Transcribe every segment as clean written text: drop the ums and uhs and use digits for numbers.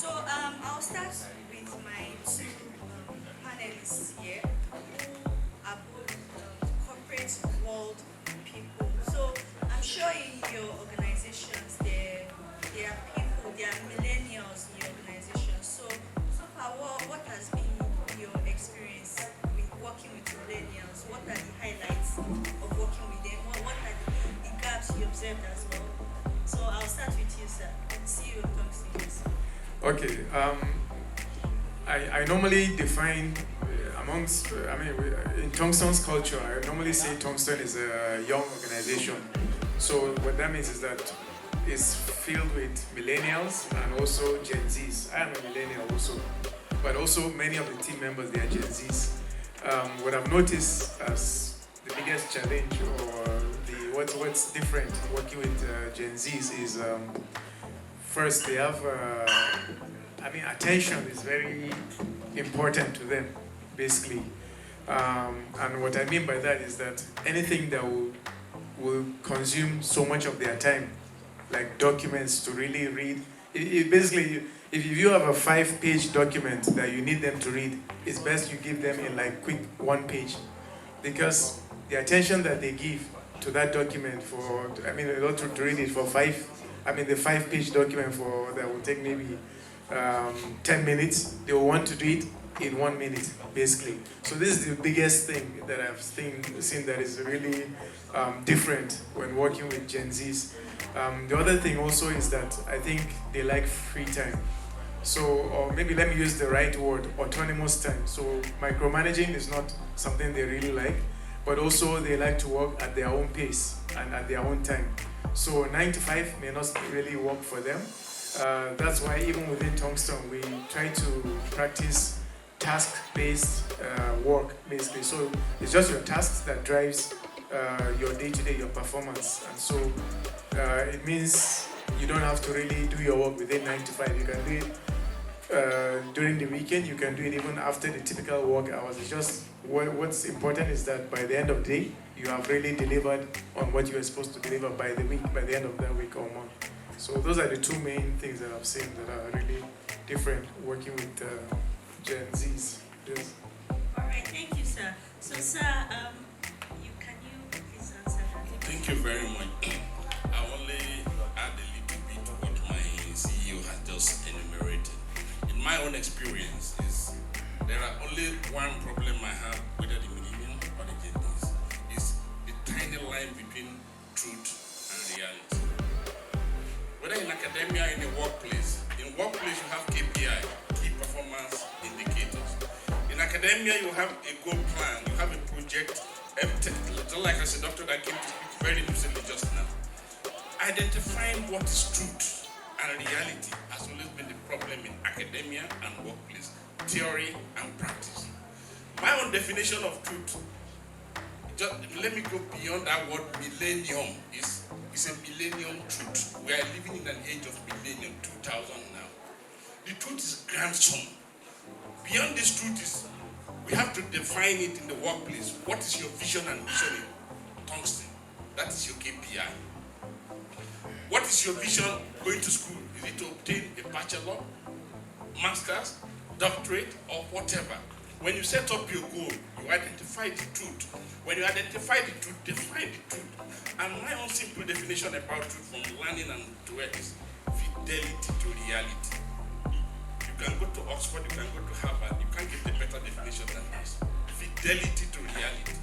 I'll start with my two panelists here who are both corporate world people. So I'm sure in your organizations there are people, there are millennials in your organization. So far, what has been your experience with working with millennials? What are the highlights of working with them? What are the gaps you observed as well? So I'll start with you, sir. CEO of Thompson. Okay. I normally define in Tungsten's culture, I normally say Tungsten is a young organization. So what that means is that it's filled with millennials and also Gen Zs. I am a millennial also, but also many of the team members, they are Gen Zs. What I've noticed as the biggest challenge or what's different working with Gen Zs is first they have attention is very important to them, basically. And what I mean by that is that anything that will consume so much of their time, like documents to really read, basically, if you have a 5-page document that you need them to read, it's best you give them in like quick 1 page, because the attention that they give to that document a lot to read it for the 5-page document that will take maybe 10 minutes, they will want to do it in 1 minute, basically. So this is the biggest thing that I've seen that is really different when working with Gen Zs. The other thing also is that I think they like free time. So, or maybe let me use the right word, autonomous time. So micromanaging is not something they really like, but also they like to work at their own pace and at their own time. So 9 to 5 may not really work for them. That's why even within Tungsten, we try to practice task-based work, basically. So it's just your tasks that drives your day-to-day, your performance. And so it means you don't have to really do your work within 9 to 5. You can do it during the weekend. You can do it even after the typical work hours. It's just what's important is that by the end of the day, you have really delivered on what you were supposed to deliver by the end of that week or month. So those are the two main things that I've seen that are really different working with Gen Zs. Yes. All right, thank you, sir. So, sir, can you please answer that? Thank you very much. I only add a little bit to what my CEO has just enumerated. In my own experience, is there are only one problem I have, whether the millennium or the Gen Zs, is the tiny line between truth and reality. Whether in academia, in a workplace. In workplace, you have KPI, key performance indicators. In academia, you have a goal plan, you have a project. Just like as a doctor that came to speak very lucidly just now. Identifying what is truth and reality has always been the problem in academia and workplace, theory and practice. My own definition of truth, let me go beyond that word millennium, is a millennium truth. We are living in an age of millennium, 2000 now. The truth is grandson. Beyond this truth is, we have to define it in the workplace. What is your vision and mission in Tungsten? That is your KPI. What is your vision going to school? Is it to obtain a bachelor, master's, doctorate, or whatever? When you set up your goal, you identify the truth. When you identify the truth, define the truth. And my own simple definition about truth from learning and to work is fidelity to reality. You can go to Oxford, you can go to Harvard, you can't get a better definition than this. Fidelity to reality.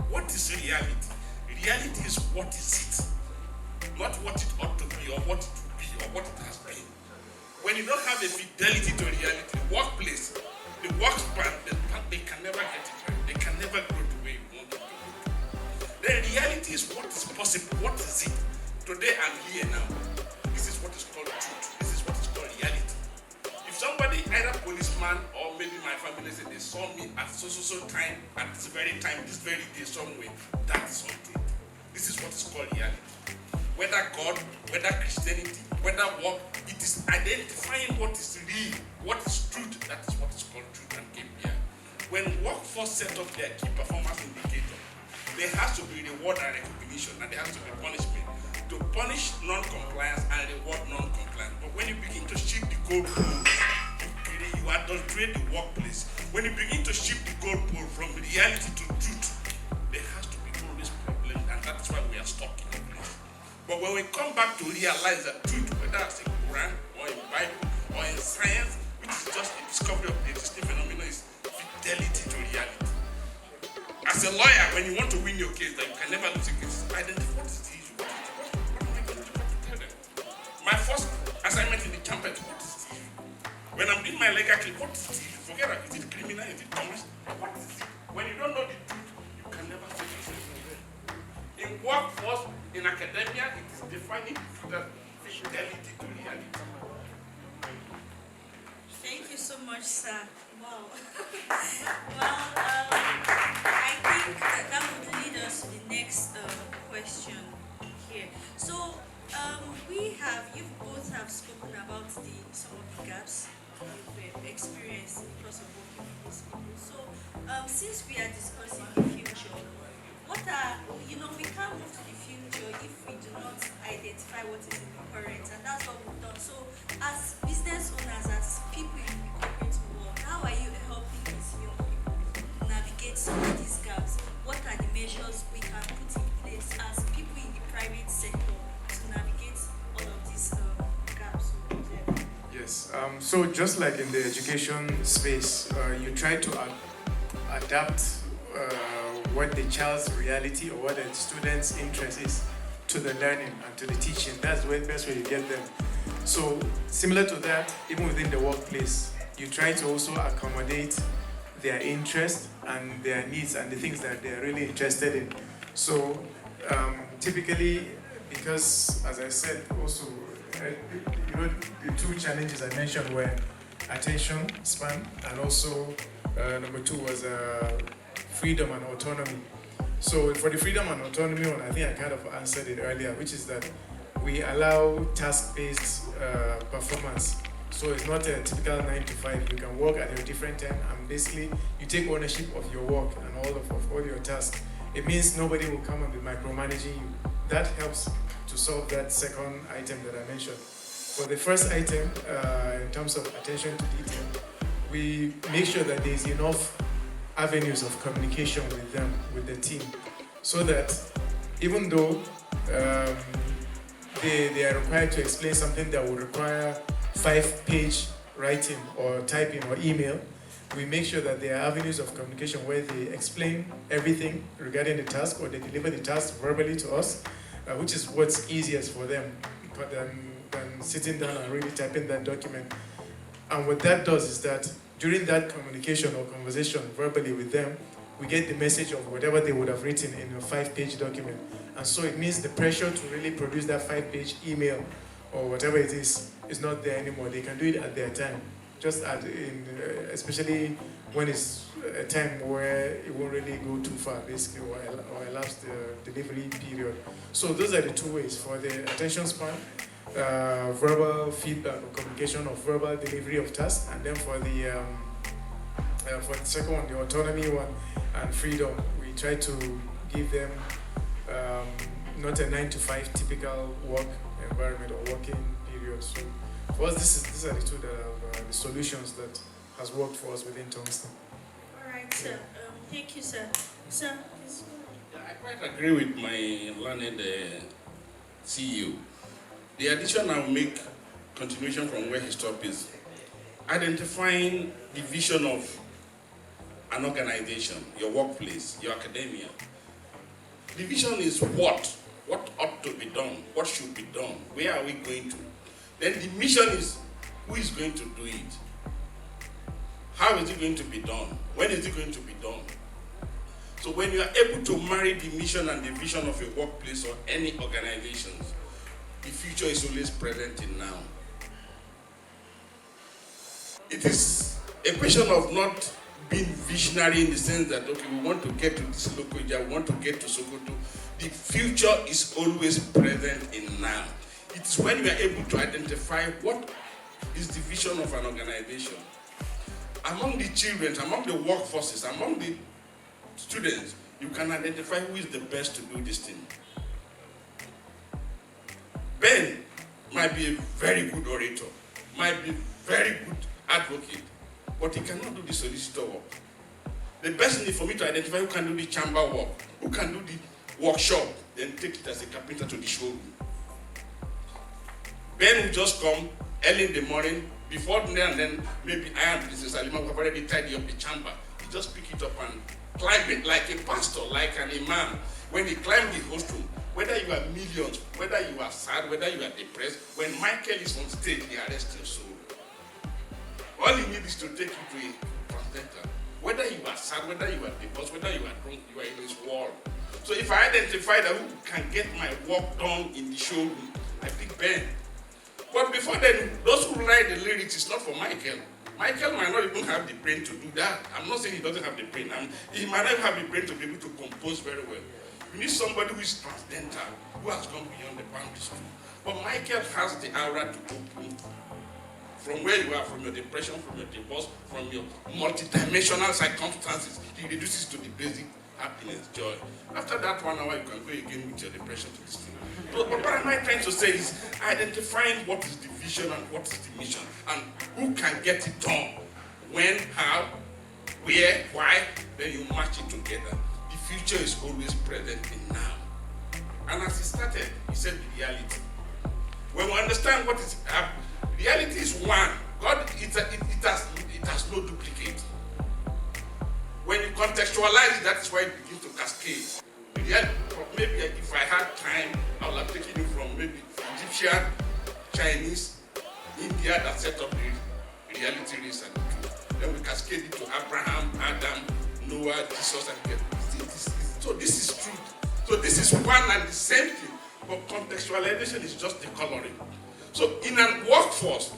What is reality? Reality is what is it, not what it ought to be or what it will be or what it has been. When you don't have a fidelity to reality, the workplace, the work span, they can never get it right. They can never grow the way you want it to grow. The reality is what is possible. What is it? Today I'm here now. This is what is called truth. This is what is called reality. If somebody, either policeman or maybe my family, said they saw me at so time, at this very time, this very day somewhere, that is not truth. This is what is called reality. Whether God, whether Christianity, whether work, it is identifying what is real, what is truth. That is what is called truth and KPI. When workforce set up their key performance indicator, there has to be reward and recognition, and there has to be punishment. To punish non-compliance and reward non-compliance. But when you begin to shift the goalposts adulterate the workplace, when you begin to shift the goalpost from reality to truth, there has to be always problem, and that's why we are stuck in the place. But when we come back to realize that truth, whether it's in Quran or in Bible or in science, which is just the discovery of the existing phenomenon, is fidelity to reality. As a lawyer, when you want to win your case, that you can never lose a case, identify what is the issue. What am I going to do to tell them? My first assignment in the trumpet, what is the issue? When I'm doing my legal case, what is the issue? Forget that, is it criminal, is it commercial? What is it? When you don't know the truth, you can never say yourself. In workforce, in academia, it is defining fidelity to reality. Thank you so much, sir. Wow. Well, I think that would lead us to the next question here. So, you both have spoken about some of the gaps you've experienced because of working with these people. So, since we are discussing the future, we can't move to the future if we do not identify what is in the current, and that's what we've done. So, as business owners, as people in the corporate world, how are you helping these young people navigate some of these gaps? What are the measures we can put in place as people in the private sector to navigate all of these gaps? Yes. So just like in the education space, you try to adapt what the child's reality or what the student's interest is to the learning and to the teaching. That's the best way you get them. So similar to that, even within the workplace, you try to also accommodate their interest and their needs and the things that they're really interested in. So typically, because as I said also, the two challenges I mentioned were attention span, and also number two was freedom and autonomy. So for the freedom and autonomy one, I think I kind of answered it earlier, which is that we allow task-based performance. So it's not a typical 9 to 5. You can work at a different time, and basically you take ownership of your work and all your tasks. It means nobody will come and be micromanaging you. That helps to solve that second item that I mentioned. For the first item, in terms of attention to detail, we make sure that there's enough avenues of communication with them, with the team, so that even though they are required to explain something that will require 5-page writing or typing or email, we make sure that there are avenues of communication where they explain everything regarding the task, or they deliver the task verbally to us, which is what's easiest for them than sitting down and really typing that document. And what that does is that during that communication or conversation verbally with them, we get the message of whatever they would have written in a 5-page document. And so it means the pressure to really produce that 5-page email or whatever it is not there anymore. They can do it at their time, especially when it's a time where it won't really go too far, basically, or elapse the delivery period. So those are the two ways for the attention span. Verbal feedback or communication of verbal delivery of tasks, and then for the second one, the autonomy one and freedom, we try to give them not a 9 to 5 typical work environment or working period. So for us, these are the two that are the solutions that has worked for us within Tungsten. All right, sir. Thank you, sir. Sir, please. Yeah, I quite agree with my learned CEO. The addition I will make, continuation from where he stopped, is identifying the vision of an organization, your workplace, your academia. The vision is what ought to be done, what should be done, where are we going to? Then the mission is who is going to do it? How is it going to be done? When is it going to be done? So when you are able to marry the mission and the vision of your workplace or any organizations, the future is always present in now. It is a question of not being visionary in the sense that, okay, we want to get to this local area, we want to get to Sokoto. The future is always present in now. It's when we are able to identify what is the vision of an organization. Among the children, among the workforces, among the students, you can identify who is the best to do this thing. Ben might be a very good orator, might be very good advocate, but he cannot do the solicitor work. The best thing is for me to identify who can do the chamber work, who can do the workshop, then take it as a carpenter to the showroom. Ben will just come early in the morning, before then, and then maybe I and Princess Alima have already tidy up the chamber. He just pick it up and climb it like a pastor, like an imam. When he climbed the host room, whether you are millions, whether you are sad, whether you are depressed, when Michael is on stage, he arrests your soul. All he needs is to take you to a transcendent. Whether you are sad, whether you are divorced, whether you are drunk, you are in his world. So if I identify that who can get my work done in the showroom, I pick Ben. But before then, those who write the lyrics is not for Michael. Michael might not even have the brain to do that. I'm not saying he doesn't have the brain. He might not have the brain to be able to compose very well. You need somebody who is transcendental, who has gone beyond the boundaries too. But Michael has the aura to open from where you are, from your depression, from your divorce, from your multidimensional circumstances. He reduces to the basic happiness, joy. After that 1 hour, you can go again with your depression to this thing. But what am I trying to say is identifying what is the vision and what is the mission and who can get it done. When, how, where, why, then you match it together. The future is always present in now. And as he started, he said reality. When we understand what is reality is one. God, it has no duplicate. When you contextualize it, that is why it begins to cascade. Maybe if I had time, I would have taken you from maybe Egyptian, Chinese, India that set up the reality race and the truth. Then we cascade it to Abraham, Adam, Noah, Jesus, and so this is truth. So this is one and the same thing, but contextualization is just the coloring. So in a workforce,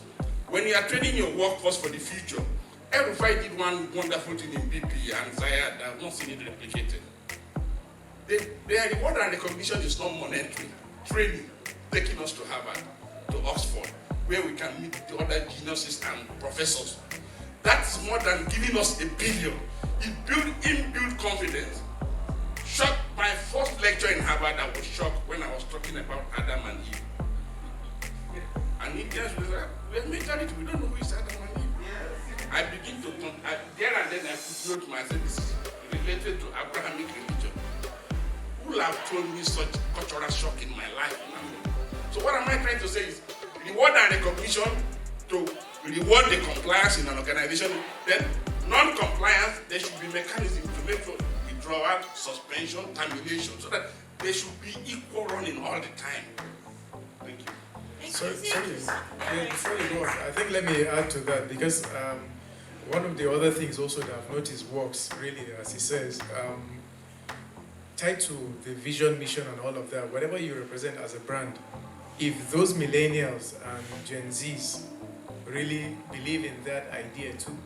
when you are training your workforce for the future, Erufai did one wonderful thing in BP and Zayad that I've not seen it replicated. Their reward and recognition is not monetary. Training, taking us to Harvard, to Oxford, where we can meet the other geniuses and professors. That's more than giving us $1 billion. It built inbuilt confidence. Shocked my first lecture in Harvard, I was shocked when I was talking about Adam and Eve. And Indians were like, we are majority, we don't know who is Adam and Eve. I begin to, there and then I could note myself, this is related to Abrahamic religion. Who have told me such cultural shock in my life? So what am I trying to say is reward and recognition to reward the compliance in an organization. Then non-compliance, there should be mechanisms to make sure withdrawal, suspension, termination, so that there should be equal running all the time. Thank you. Sorry, before you go on, I think let me add to that because one of the other things also that I've noticed works really, as he says, tied to the vision, mission, and all of that, whatever you represent as a brand, if those millennials and Gen Zs really believe in that idea too,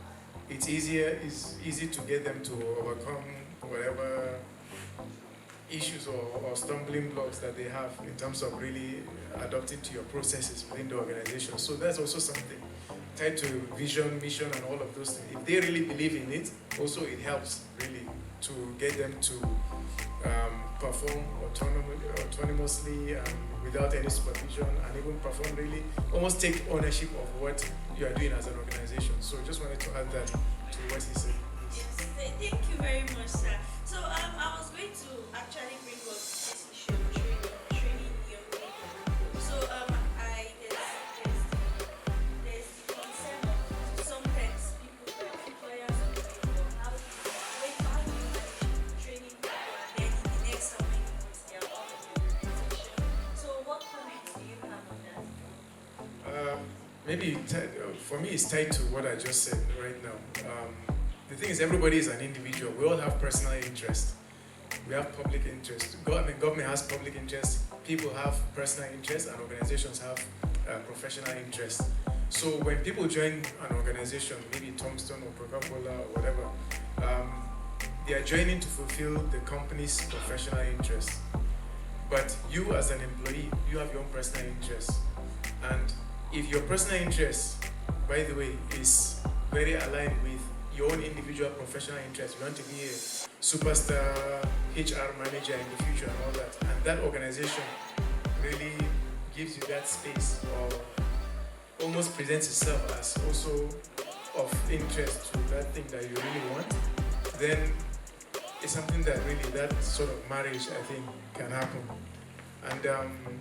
it's easy to get them to overcome whatever issues or stumbling blocks that they have in terms of really adopting to your processes within the organization. So that's also something tied to vision, mission, and all of those things. If they really believe in it, also it helps really to get them to perform autonomously without any supervision, and even perform really, almost take ownership of what you are doing as an organization. So just wanted to add that to what he said. Yes, thank you very much, sir. So I was going to actually bring up this issue of training young people. So there's the concern of sometimes employers how do you manage training people and then in the next how many months they are out of the organization. So what comments do you have on that? Maybe for me it's tied to what I just said right now. The thing is, everybody is an individual. We all have personal interest. We have public interest. Government has public interest. People have personal interest, and organizations have professional interest. So when people join an organization, maybe Tombstone or Coca-Cola or whatever, they are joining to fulfill the company's professional interests. But you as an employee, you have your own personal interests. And if your personal interest, by the way, is very aligned with your own individual professional interests, you want to be a superstar HR manager in the future and all that, and that organization really gives you that space or almost presents itself as also of interest to that thing that you really want, then it's something that really, that sort of marriage, I think, can happen. And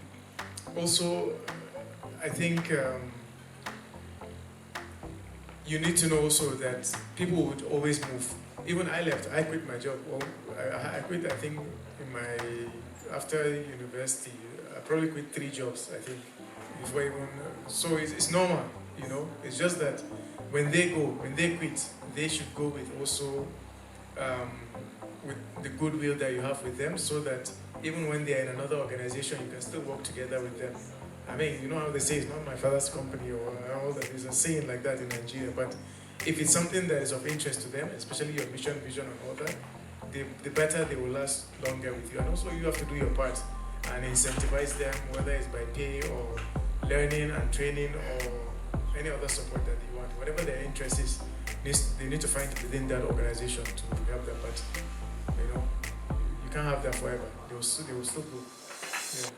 also, I think you need to know also that people would always move. Even I left, I quit my job. Well, I quit, I think, after university, I probably quit 3 jobs, I think, before even, so it's normal, you know. It's just that when they quit, they should go with also, with the goodwill that you have with them, so that even when they're in another organization, you can still work together with them. I mean, you know how they say it's not my father's company, or all that. There's a saying like that in Nigeria. But if it's something that is of interest to them, especially your mission, vision, and all that, the better they will last longer with you. And also, you have to do your part and incentivize them, whether it's by pay or learning and training or any other support that they want. Whatever their interest is, they need to find it within that organization to help them. But you know, you can't have that forever. They will still go. Yeah.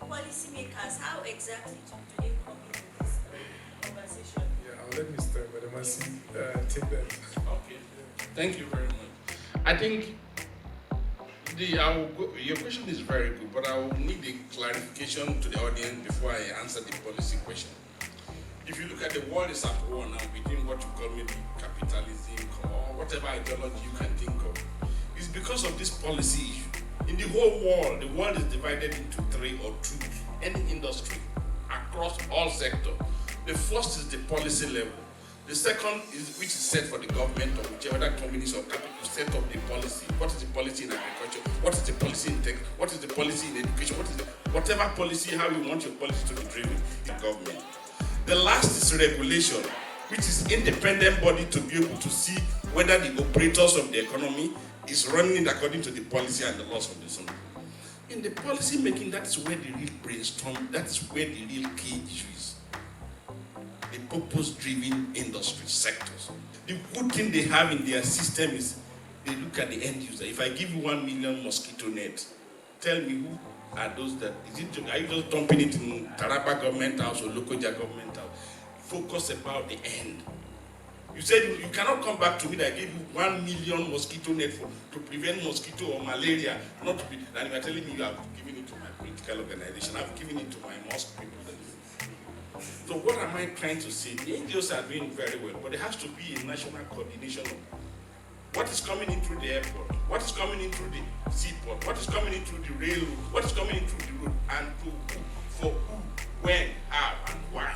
Policymakers, how exactly do they come into this conversation? Yeah, I'll let Mr. Badamasi take that. Okay, thank you very much. I think your question is very good, but I will need a clarification to the audience before I answer the policy question. If you look at the world is at war now between what you call maybe capitalism or whatever ideology you can think of. It's because of this policy issue. In the whole world, the world is divided into 3 or 2. Any industry, across all sectors. The first is the policy level. The second is which is set for the government or whichever companies or capital to set up the policy. What is the policy in agriculture? What is the policy in tech? What is the policy in education? Whatever policy, how you want your policy to be driven in government. The last is regulation, which is independent body to be able to see whether the operators of the economy is running it according to the policy and the laws of the zone. In the policy making, that is where the real brainstorm, that is where the real key issue is. The purpose-driven industry sectors. The good thing they have in their system is they look at the end user. If I give you 1 million mosquito nets, tell me who are those that, are you just dumping it in Taraba government house or Lokoja government house? Focus about the end. You said you cannot come back to me that I gave you 1 million mosquito net to prevent mosquito or malaria, not to be, and you are telling me you have given it to my political organization, I've given it to my mosque people. So what am I trying to say? The NGOs are doing very well, but there has to be a national coordination of what is coming in through the airport, what is coming in through the seaport, what is coming in through the railroad, what is coming in through the road, and to who, for who, when, how, and why.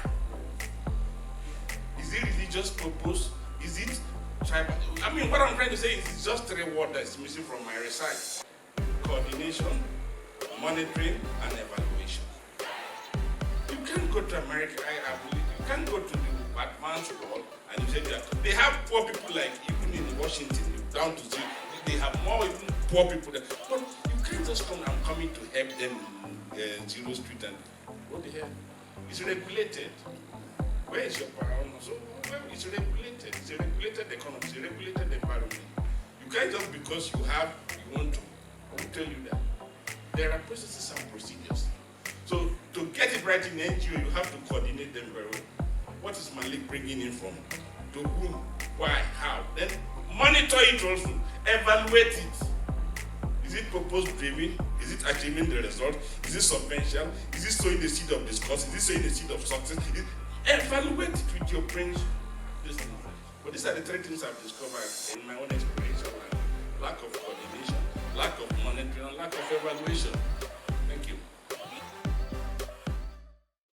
Is it religious purpose? Is it tribal? I mean, what I'm trying to say is it's just 3 words that's missing from my research. Coordination, monitoring, and evaluation. You can't go to America, I believe, you can't go to the advanced world and you say that they have poor people like even in Washington, down to zero. They have more even poor people there. But you can't just come, I'm coming to help them in Zero Street and what the hell? It's regulated. Where is your power? So it's regulated. It's a regulated economy. It's a regulated environment. You can't just because you want to. I will tell you that. There are processes and procedures. So to get it right in NGO, you have to coordinate them very well. What is Malik bringing in from? To whom? Why? How? Then monitor it also. Evaluate it. Is it purpose-driven? Is it achieving the result? Is it substantial? Is it sowing the seed of discourse? Is it sowing the seed of success? Evaluate it with your brains. But these are the 3 things I've discovered in my own experiential life. Lack of coordination, lack of monitoring, and lack of evaluation.